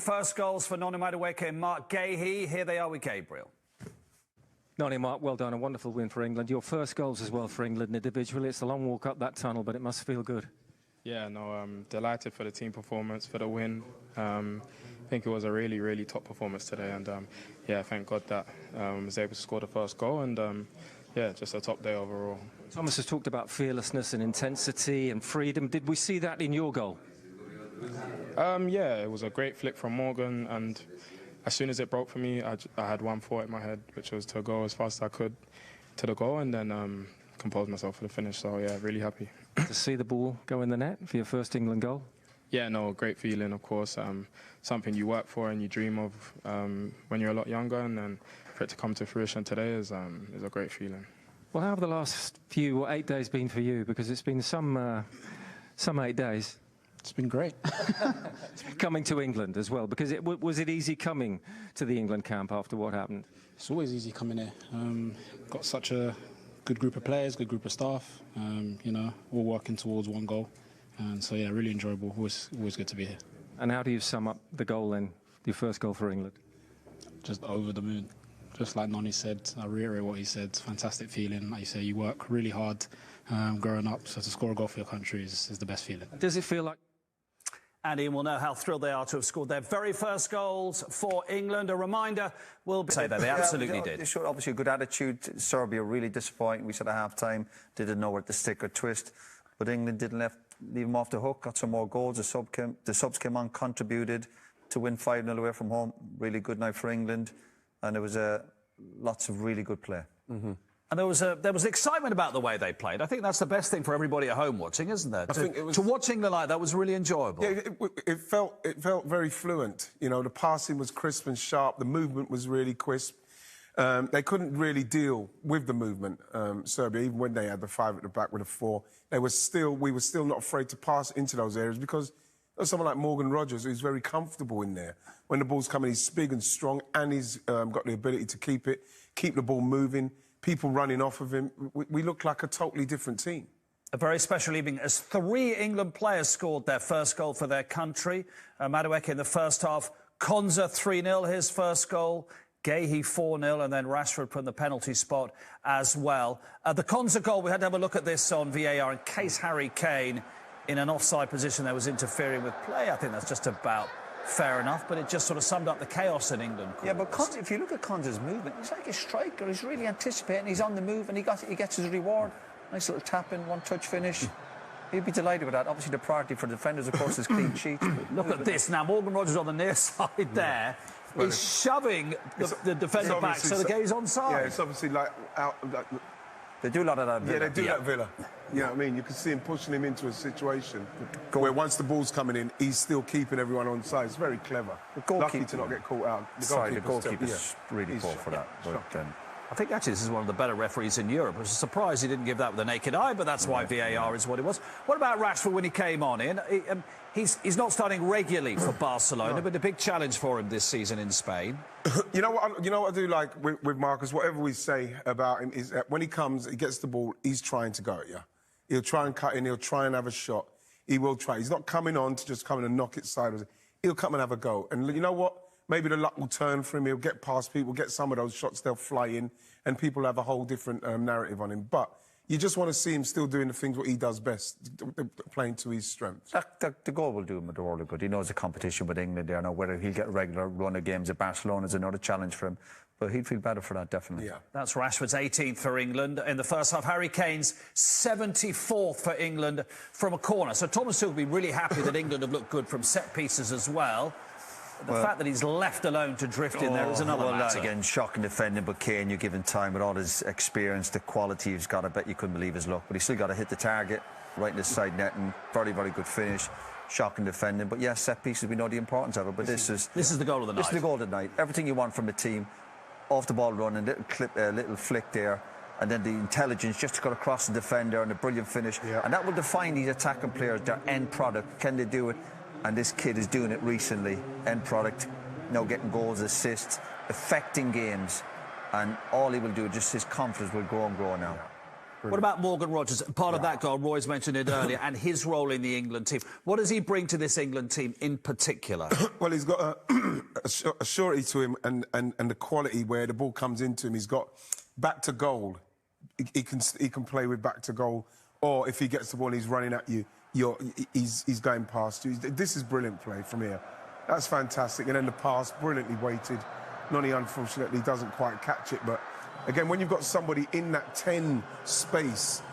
first goals for Noni Madueke and Mark Gahey. Here they are with Gabriel. Noni, Mark, well done. A wonderful win for England. Your first goals as well for England individually. It's a long walk up that tunnel, but it must feel good. Yeah, no, I'm delighted for the team performance, for the win. I think it was a really, really top performance today. And, yeah, thank God that I was able to score the first goal. And, yeah, just a top day overall. Thomas has talked about fearlessness and intensity and freedom. Did we see that in your goal? Yeah, it was a great flick from Morgan. And as soon as it broke for me, I had one thought in my head, which was to go as fast as I could to the goal and then compose myself for the finish. So, yeah, really happy. To see the ball go in the net for your first England goal? Yeah, no, great feeling, of course. Something you work for and you dream of when you're a lot younger, and then for it to come to fruition today is a great feeling. Well, how have the last 8 days been for you? Because it's been some 8 days. It's been great. Coming to England as well, because was it easy coming to the England camp after what happened? It's always easy coming here. Got such a good group of players, good group of staff, you know, all working towards one goal. And so, yeah, really enjoyable. Always good to be here. And how do you sum up the goal then, your first goal for England? Just over the moon. Just like Noni said, I reiterate what he said, fantastic feeling. Like you say, you work really hard growing up, so to score a goal for your country is the best feeling. Does it feel like... And Ian will know how thrilled they are to have scored their very first goals for England. A reminder, we'll say that they absolutely did. They showed obviously a good attitude. Serbia really disappointing. We said at half-time they didn't know where to stick or twist. But England didn't leave them off the hook, got some more goals. The subs came on, contributed to win 5-0 away from home. Really good night for England. And there was lots of really good play. Mm-hmm. And there was excitement about the way they played. I think that's the best thing for everybody at home watching, isn't there? To watch England like that was really enjoyable. Yeah, it felt very fluent. You know, the passing was crisp and sharp. The movement was really crisp. They couldn't really deal with the movement, Serbia, even when they had the 5 at the back with a 4. We were still not afraid to pass into those areas because there's someone like Morgan Rogers who's very comfortable in there. When the ball's coming, he's big and strong, and he's got the ability to keep the ball moving. People running off of him. We look like a totally different team. A very special evening as 3 England players scored their first goal for their country. Madueke in the first half, Konza 3-0, his first goal. Gahey 4-0, and then Rashford from the penalty spot as well. The Konza goal, we had to have a look at this on VAR in case Harry Kane, in an offside position, there was interfering with play. I think that's just about fair enough, but it just sort of summed up the chaos in England. Yeah, but if you look at Konza's movement, he's like a striker. He's really anticipating. He's on the move, and he gets his reward. Nice little tap-in, one-touch finish. He'd be delighted with that. Obviously, the priority for the defenders, of course, is clean sheet. Look at this now. Morgan Rogers on the near side there. Well, he's shoving the defender back so the game's onside. Yeah, it's obviously like out. They do a lot of that. Yeah, they do that, Villa. You know what I mean? You can see him pushing him into a situation where once the ball's coming in, he's still keeping everyone on side. It's very clever. Lucky to not get caught out. The goalkeeper's really poor for that. But, I think actually this is one of the better referees in Europe. I was surprised he didn't give that with the naked eye, but that's why VAR is what it was. What about Rashford when he came on in? He's not starting regularly for Barcelona, but a big challenge for him this season in Spain. You know what I do like with Marcus, whatever we say about him, is that when he comes, he gets the ball, he's trying to go at you. He'll try and cut in, he'll try and have a shot. He will try. He's not coming on to just come in and knock it sideways. He'll come and have a go. And you know what? Maybe the luck will turn for him. He'll get past people, get some of those shots, they'll fly in, and people have a whole different narrative on him. But you just want to see him still doing the things what he does best, playing to his strengths. The goal will do him a world of good. He knows the competition with England there now. Whether he'll get a regular run of games at Barcelona is another challenge for him. But he'd feel better for that, definitely. Yeah. That's Rashford's 18th for England in the first half. Harry Kane's 74th for England from a corner. So Thomas will be really happy that England have looked good from set pieces as well. The fact that he's left alone to drift in there is another matter. Again, shocking defending, but Kane, you're given time with all his experience, the quality he's got. I bet you couldn't believe his luck. But he's still got to hit the target right in the side net, and very, very good finish. Shocking defending. But, yeah, set pieces, we know the importance of it. But this is the goal of the night. This is the goal of the night. Everything you want from a team. Off the ball running, little flick there. And then the intelligence just to go across the defender and a brilliant finish. Yeah. And that will define these attacking players, their end product. Can they do it? And this kid is doing it recently. End product, getting goals, assists, affecting games. And all he will do, just his confidence will grow and grow now. What about Morgan Rogers? Part of that goal, Roy's mentioned it earlier, and his role in the England team. What does he bring to this England team in particular? Well, he's got a surety to him and the quality where the ball comes into him. He's got back to goal. He can play with back to goal, or if he gets the ball and he's running at you, he's going past you. This is brilliant play from here. That's fantastic. And then the pass, brilliantly weighted. Noni, unfortunately, doesn't quite catch it, but again, when you've got somebody in that 10 space,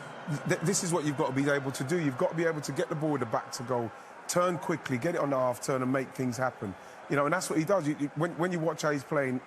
this is what you've got to be able to do. You've got to be able to get the ball with the back to goal, turn quickly, get it on the half turn and make things happen. You know, and that's what he does. When you watch how he's playing,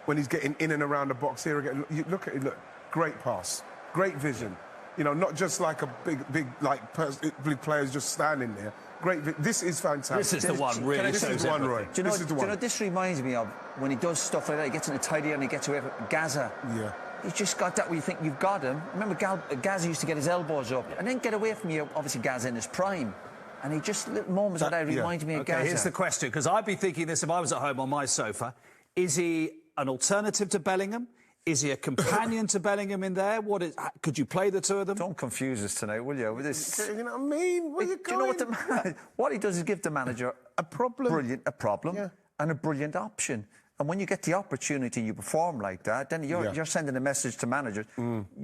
when he's getting in and around the box here again, you look at it, look, great pass, great vision. You know, not just like a big players just standing there. Great, this is fantastic. This is the one, really. This is the one, Roy. Do you know, this reminds me of when he does stuff like that, he gets in a tidy and he gets away from Gaza. Yeah. He's just got that where you think you've got him. Remember, Gaza used to get his elbows up and then get away from you, obviously Gaza in his prime. And he just, little moments like that reminds me of Gaza. Here's the question, because I'd be thinking this if I was at home on my sofa. Is he an alternative to Bellingham? Is he a companion to Bellingham in there? Could you play the two of them? Don't confuse us tonight, will you? With this, You know what I mean? Where you do you know what he does is give the manager a problem, and a brilliant option. And when you get the opportunity, you perform like that. Then you're sending a message to managers.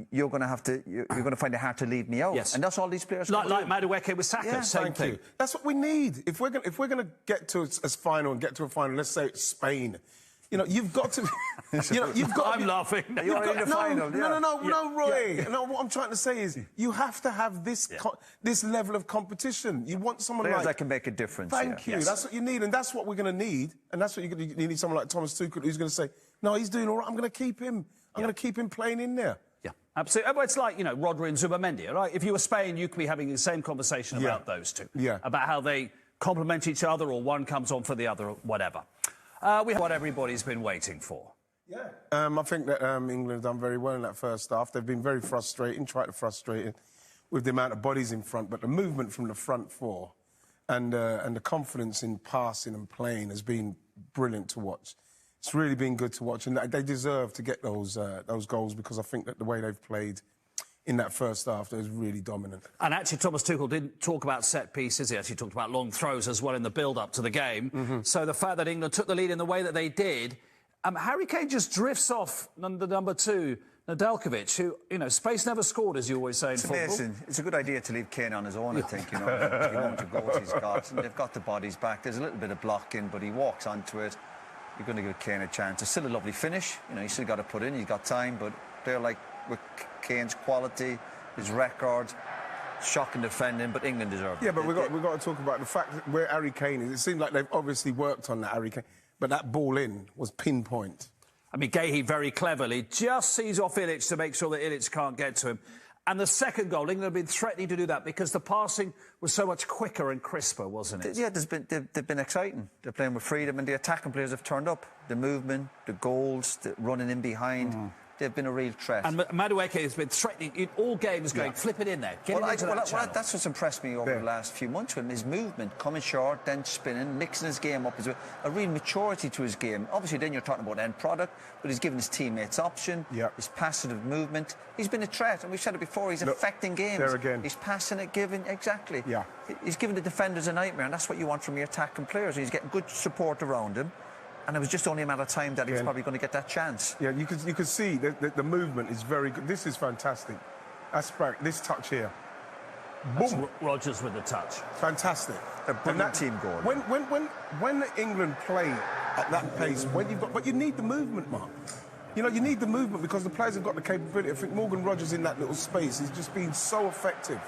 You're going to find it hard to leave me out. Yes. And that's all these players. Like Madueke with Saka, same thing. You. That's what we need. If we're going to get to a final and get to a final, let's say it's Spain. You know, you've got to. You've got. I'm laughing. You're in the final. No, Roy. Yeah. No, what I'm trying to say is, you have to have this this level of competition. You want someone players that can make a difference. Thank you. Yes. That's what you need, and that's what we're going to need. And that's what you need. Someone like Thomas Tuchel who's going to say, "No, he's doing all right. I'm going to keep him. I'm going to keep him playing in there." Yeah, absolutely. It's like, you know, Rodri and Zubamendi, right? If you were Spain, you could be having the same conversation about those two. Yeah. About how they complement each other, or one comes on for the other, or whatever. We have what everybody's been waiting for. Yeah. I think that England have done very well in that first half. They've been very frustrating, tried to frustrate it with the amount of bodies in front, but the movement from the front four and the confidence in passing and playing has been brilliant to watch. It's really been good to watch, and they deserve to get those goals, because I think that the way they've played in that first half, it was really dominant. And actually, Thomas Tuchel didn't talk about set pieces. He actually talked about long throws as well in the build-up to the game. So the fact that England took the lead in the way that they did, Harry Kane just drifts off the number 2, Nedeljkovic, who, you know, space never scored, as you always say in football. Amazing. It's a good idea to leave Kane on his own, I think, you know, the amount of goals he's got. And they've got the bodies back. There's a little bit of blocking, but he walks onto it. You're going to give Kane a chance. It's still a lovely finish. You know, he's still got to put in. He's got time, but they're like, with Kane's quality, his record, shocking defending, but England deserve it. Yeah, but we've got to talk about the fact that where Harry Kane is. It seems like they've obviously worked on that, Harry Kane, but that ball in was pinpoint. I mean, Gahey very cleverly just sees off Ilic to make sure that Ilic can't get to him. And the second goal, England have been threatening to do that because the passing was so much quicker and crisper, wasn't it? Yeah, they've been exciting. They're playing with freedom, and the attacking players have turned up. The movement, the goals, the running in behind. They've been a real threat. And Madueke has been threatening in all games, going, flip it in there, get it into that channel. That's what's impressed me over the last few months with him, his movement, coming short, then spinning, mixing his game up as well. A real maturity to his game. Obviously, then you're talking about end product, but he's given his teammates option, his passive movement. He's been a threat, and we've said it before, he's affecting games. There again. He's passing it, giving, exactly. Yeah. He's giving the defenders a nightmare, and that's what you want from your attacking players. He's getting good support around him. And it was just only a matter of time that he was probably going to get that chance. Yeah, you could see the movement is very good. This is fantastic. This touch here. Boom. Rogers with the touch. Fantastic. A brilliant team goal. When England play at that pace, but you need the movement, Mark. You know, you need the movement because the players have got the capability. I think Morgan Rogers in that little space is just being so effective.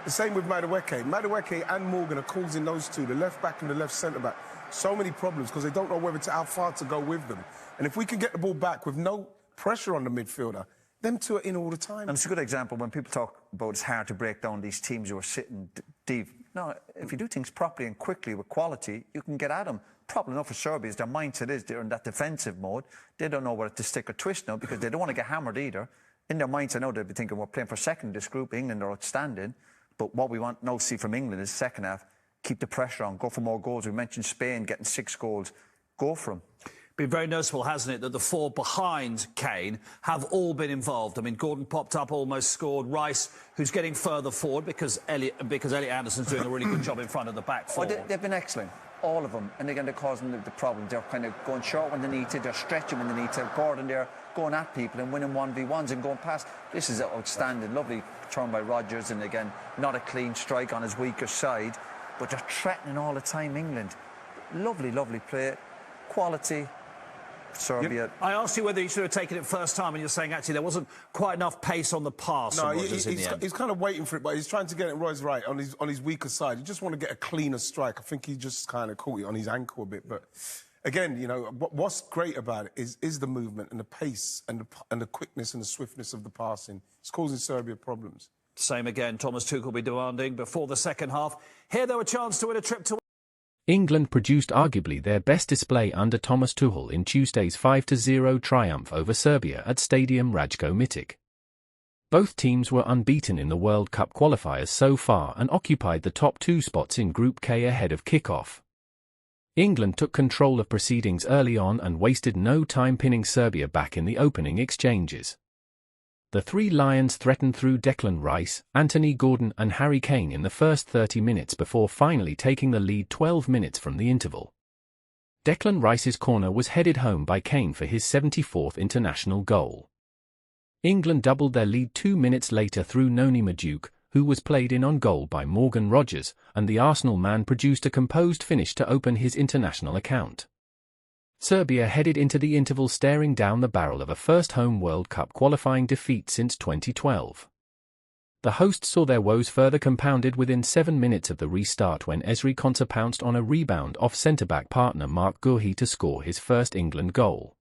The same with Madueke. Madueke and Morgan are causing those two, the left back and the left centre back, so many problems because they don't know how far to go with them. And if we can get the ball back with no pressure on the midfielder, them two are in all the time. And it's a good example when people talk about it's hard to break down these teams who are sitting deep. No, if you do things properly and quickly with quality, you can get at them. Problem enough for Serbia is their mindset is they're in that defensive mode. They don't know whether to stick or twist now because they don't want to get hammered either. In their mindset now, they'll be thinking we're playing for second in this group. England are outstanding. But what we want now to see from England is second half, keep the pressure on, go for more goals. We mentioned Spain getting 6 goals. Go for them. been very noticeable, hasn't it, that the four behind Keane have all been involved. I mean, Gordon popped up, almost scored. Rice, who's getting further forward because Elliot Anderson's doing a really good job in front of the back four. They've been excellent, all of them. And again, they're causing the problem. They're kind of going short when they need to. They're stretching when they need to. Gordon, they're going at people and winning 1v1s and going past. This is outstanding. Lovely turn by Rodgers. And again, not a clean strike on his weaker side. But they're threatening all the time, England. Lovely, lovely play. Quality. Serbia. I asked you whether he should have taken it first time, and you're saying actually there wasn't quite enough pace on the pass. No, he's kind of waiting for it, but he's trying to get it right on his weaker side. You just want to get a cleaner strike. I think he just kind of caught it on his ankle a bit. But again, you know, what's great about it is the movement and the pace and the quickness and the swiftness of the passing. It's causing Serbia problems. Same again. Thomas Tuchel will be demanding before the second half. Here, though, a chance to win a trip to England produced arguably their best display under Thomas Tuchel in Tuesday's 5-0 triumph over Serbia at Stadium Ratko Mitic. Both teams were unbeaten in the World Cup qualifiers so far and occupied the top two spots in Group K ahead of kick-off. England took control of proceedings early on and wasted no time pinning Serbia back in the opening exchanges. The Three Lions threatened through Declan Rice, Anthony Gordon and Harry Kane in the first 30 minutes before finally taking the lead 12 minutes from the interval. Declan Rice's corner was headed home by Kane for his 74th international goal. England doubled their lead 2 minutes later through Noni Madueke, who was played in on goal by Morgan Rodgers, and the Arsenal man produced a composed finish to open his international account. Serbia headed into the interval staring down the barrel of a first home World Cup qualifying defeat since 2012. The hosts saw their woes further compounded within 7 minutes of the restart when Ezri Konsa pounced on a rebound off centre-back partner Mark Guehi to score his first England goal.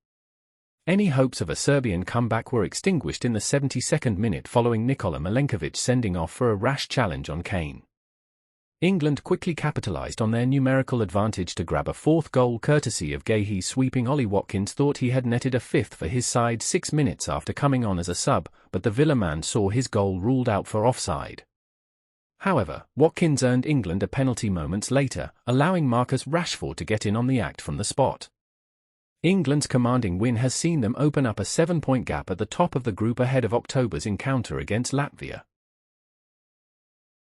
Any hopes of a Serbian comeback were extinguished in the 72nd minute following Nikola Milenkovic sending off for a rash challenge on Kane. England quickly capitalised on their numerical advantage to grab a fourth goal courtesy of Guehi sweeping. Ollie Watkins thought he had netted a fifth for his side 6 minutes after coming on as a sub, but the Villa man saw his goal ruled out for offside. However, Watkins earned England a penalty moments later, allowing Marcus Rashford to get in on the act from the spot. England's commanding win has seen them open up a 7-point gap at the top of the group ahead of October's encounter against Latvia.